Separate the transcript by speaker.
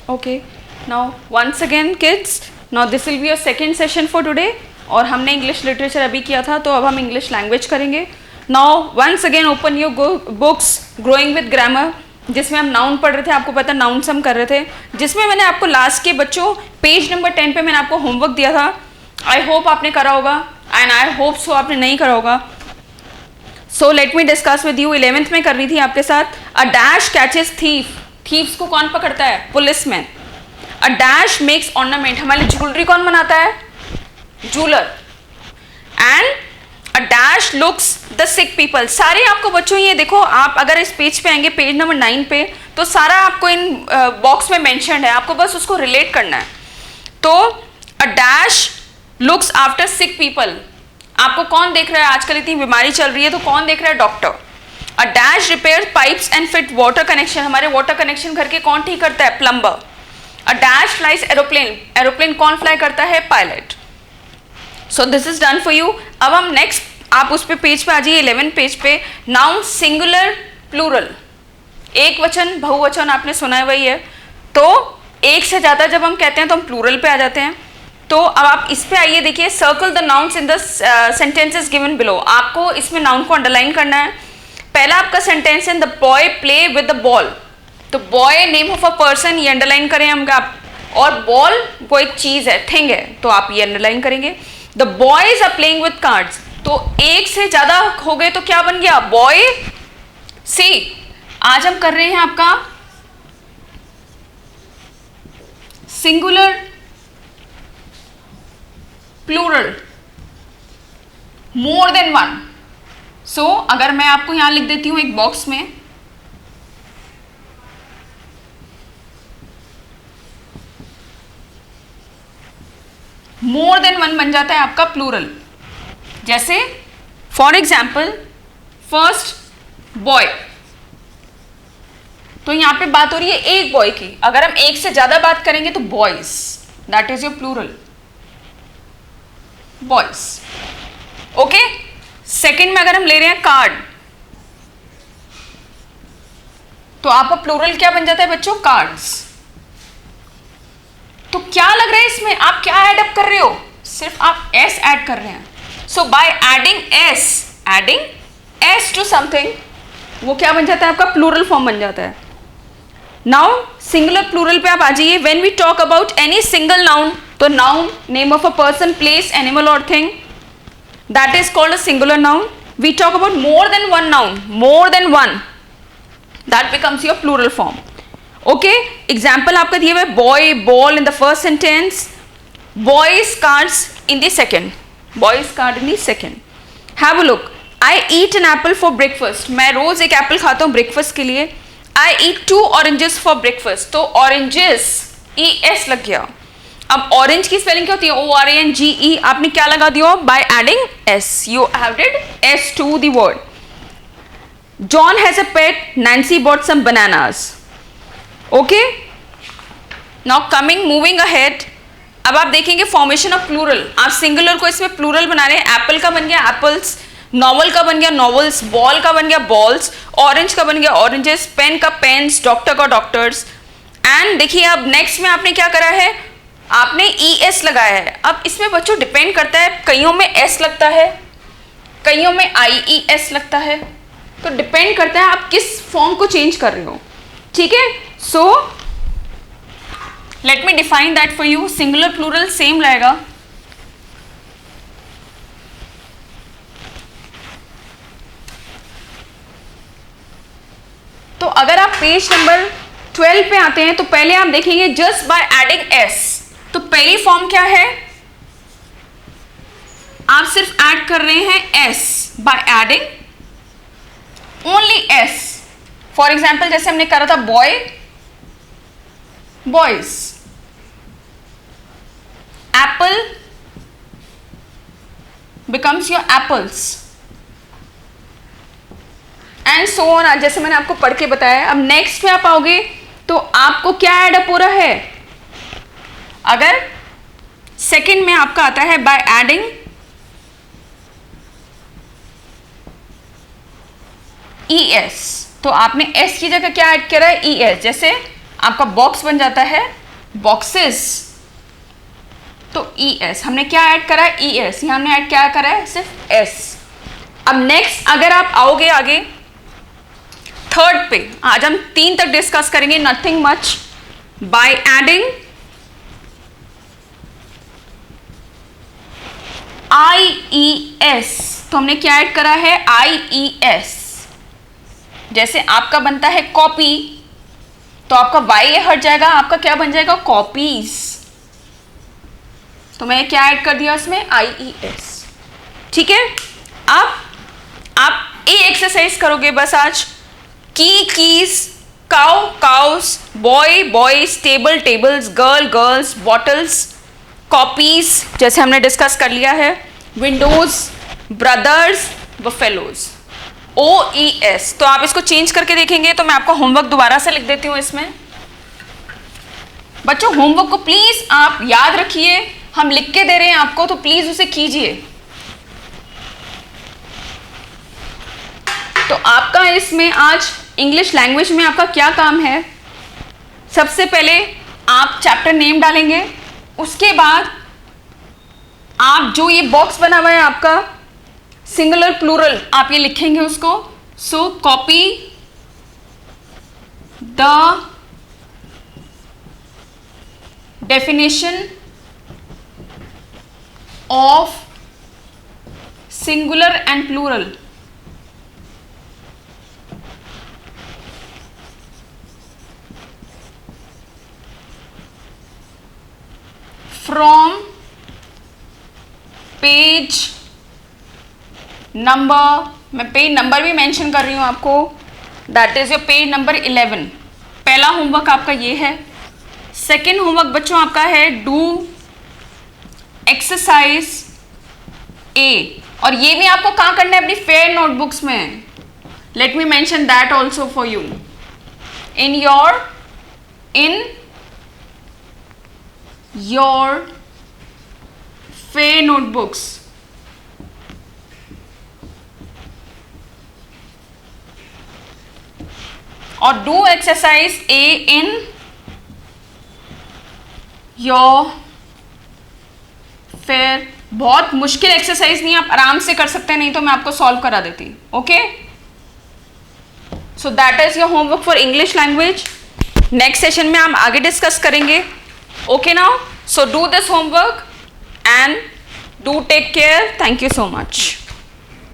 Speaker 1: Okay, now once again kids, now this will be your second session for today. और हमने English literature अभी किया था, तो अब हम इंग्लिश लैंग्वेज करेंगे. Now once again open your books growing with grammar, जिसमें हम नाउन पढ़ रहे थे. आपको पता नाउन्स हम कर रहे थे, जिसमें मैंने आपको लास्ट के बच्चों पेज नंबर 10 पे मैंने आपको होमवर्क दिया था. आई होप आपने करा होगा एंड आई होप सो आपने नहीं करा होगा. सो let me discuss with you. 11th में कर रही थी आपके साथ. A dash catches thief. Thieves को कौन पकड़ता है? Policeman. A dash makes ornament. हमारी ज्वेलरी कौन बनाता है? Jeweller. And a dash looks the sick people. सारे आपको बच्चों ये देखो, आप अगर इस पेज पे आएंगे पेज नंबर 9 पे, तो सारा आपको इन बॉक्स में मेंशन्ड है, आपको बस उसको रिलेट करना है. तो a dash looks after sick people. आपको कौन देख रहा है? आजकल इतनी बीमारी चल रही है, तो कौन देख रहा है? Doctor. A dash repair pipes and fit water connection. हमारे वाटर कनेक्शन घर के कौन ठीक करता है? Plumber. A dash flies aeroplane. Aeroplane कौन फ्लाई करता है? Pilot. So this is done for you. अब हम नेक्स्ट, आप उस पे पेज पे आ जाइए, 11 पेज पे. Noun singular plural. एक वचन बहुवचन आपने सुना है, वही है. तो एक से ज्यादा जब हम कहते हैं तो हम प्लूरल पे आ जाते हैं. तो अब आप इस पे आइए, देखिए circle the nouns in the sentences given below. आपको इसमें नाउन को अंडरलाइन करना है. पहला आपका सेंटेंस है the boy play with the ball. तो boy name of a person, ये अंडरलाइन करें हम आप, और बॉल वो एक चीज है, थिंग है, तो आप ये अंडरलाइन करेंगे. The boys are playing with cards. तो एक से ज्यादा हो गए तो क्या बन गया? बॉय. सी, आज हम कर रहे हैं आपका singular plural, more than one. So अगर मैं आपको यहां लिख देती हूं एक बॉक्स में, मोर देन वन बन जाता है आपका प्लूरल. जैसे फॉर एग्जाम्पल फर्स्ट बॉय. तो यहां पे बात हो रही है एक बॉय की. अगर हम एक से ज्यादा बात करेंगे तो boys, that is your plural, boys. Okay. Second में अगर हम ले रहे हैं कार्ड, तो आपका प्लूरल क्या बन जाता है बच्चों? कार्ड्स. तो क्या लग रहा है इसमें? आप क्या ऐड अप कर रहे हो? सिर्फ आप एस ऐड कर रहे हैं. So by adding S to something, वो क्या बन जाता है? आपका प्लूरल फॉर्म बन जाता है. नाउ सिंगुलर प्लूरल पे आप आ जाइए. When we talk about any single noun, तो noun name of a person, place, animal और thing, that is called a singular noun. We talk about more than one noun, more than one, that becomes your plural form. Okay. Example आपका दिए हुए, boy ball in the first sentence, boys cards in the second, boys card in the second. Have a look. I eat an Apple for breakfast. मैं रोज एक Apple खाता हूँ breakfast के लिए. आई ईट 2 oranges for breakfast. तो ऑरेंजेस ई एस लग गया. अब ऑरेंज की स्पेलिंग क्या होती है? ORANGE. आपने क्या लगा दिया? By adding S, you added S to the word. John has a pet, Nancy bought some bananas. Okay. Now coming moving ahead, अब आप देखेंगे फॉर्मेशन ऑफ प्लूरल. आप सिंगुलर को इसमें प्लूरल बना रहे हैं. एप्पल का बन गया एप्पल्स, नॉवल का बन गया नॉवल्स, बॉल का बन गया बॉल्स, ऑरेंज का बन गया ऑरेंजेस, पेन का पेन्स, डॉक्टर का डॉक्टर्स. एंड देखिए अब नेक्स्ट में आपने क्या करा है? आपने ES लगाया है. अब इसमें बच्चों डिपेंड करता है, कईयों में S लगता है, कईयों में IES लगता है. तो डिपेंड करता है आप किस फॉर्म को चेंज कर रहे हो. ठीक है. So let me define that for you. Singular plural same रहेगा. तो अगर आप पेज नंबर 12 पे आते हैं, तो पहले आप देखेंगे जस्ट बाय एडिंग एस. तो पहली फॉर्म क्या है? आप सिर्फ ऐड कर रहे हैं S by adding only S. For example जैसे हमने करा था boy, boys, Apple becomes your apples, and so on. जैसे मैंने आपको पढ़ के बताया. अब नेक्स्ट में आप आओगे तो आपको क्या ऐड अप हो रहा है? अगर सेकंड में आपका आता है बाय एडिंग ES, तो आपने S की जगह क्या ऐड करा है? ES. जैसे आपका बॉक्स बन जाता है बॉक्सेस। तो ES हमने क्या ऐड करा है, ES, यहाँ हमने ऐड क्या करा है, सिर्फ S। अब नेक्स्ट अगर आप आओगे आगे थर्ड पे, आज हम 3 तक डिस्कस करेंगे, nothing much, by adding IES। तो हमने क्या ऐड करा है, IES। जैसे आपका बनता है कॉपी, तो आपका Y हट जाएगा, आपका क्या बन जाएगा, कॉपीज। तो मैंने क्या ऐड कर दिया उसमें, IES। ठीक है, अब आप ये एक्सरसाइज करोगे बस आज, keys, cow cows, boy boys, table tables, girl girls, bottles, copies जैसे हमने डिस्कस कर लिया है, विंडोज, ब्रदर्स, बफेलोज, OES। तो आप इसको चेंज करके देखेंगे, तो मैं आपका होमवर्क दोबारा से लिख देती हूँ इसमें। बच्चों होमवर्क को प्लीज आप याद रखिए, हम लिख के दे रहे हैं आपको, तो प्लीज उसे कीजिए। तो आपका इसमें आज इंग्लिश लैंग्वेज में आपका क्या काम है, सबसे पहले आप चैप्टर नेम डालेंगे, उसके बाद आप जो ये बॉक्स बना हुआ है आपका सिंगुलर प्लूरल, आप ये लिखेंगे उसको। So copy the definition of singular and plural. From page number, मैं पेज नंबर भी मेंशन कर रही हूं आपको, that is your page number 11। पहला होमवर्क आपका ये है। सेकेंड होमवर्क बच्चों आपका है डू एक्सरसाइज A, और ये भी आपको कहाँ करना है, अपनी फेयर नोटबुक्स में। Let me mention that also for you in your fair notebooks। और do exercise A in your fair। बहुत मुश्किल एक्सरसाइज नहीं, आप आराम से कर सकते हैं, नहीं तो मैं आपको सॉल्व करा देती। Okay, so that is your homework for English language. Next session में हम आगे डिस्कस करेंगे। Okay now, so do this homework and do take care. Thank you so much.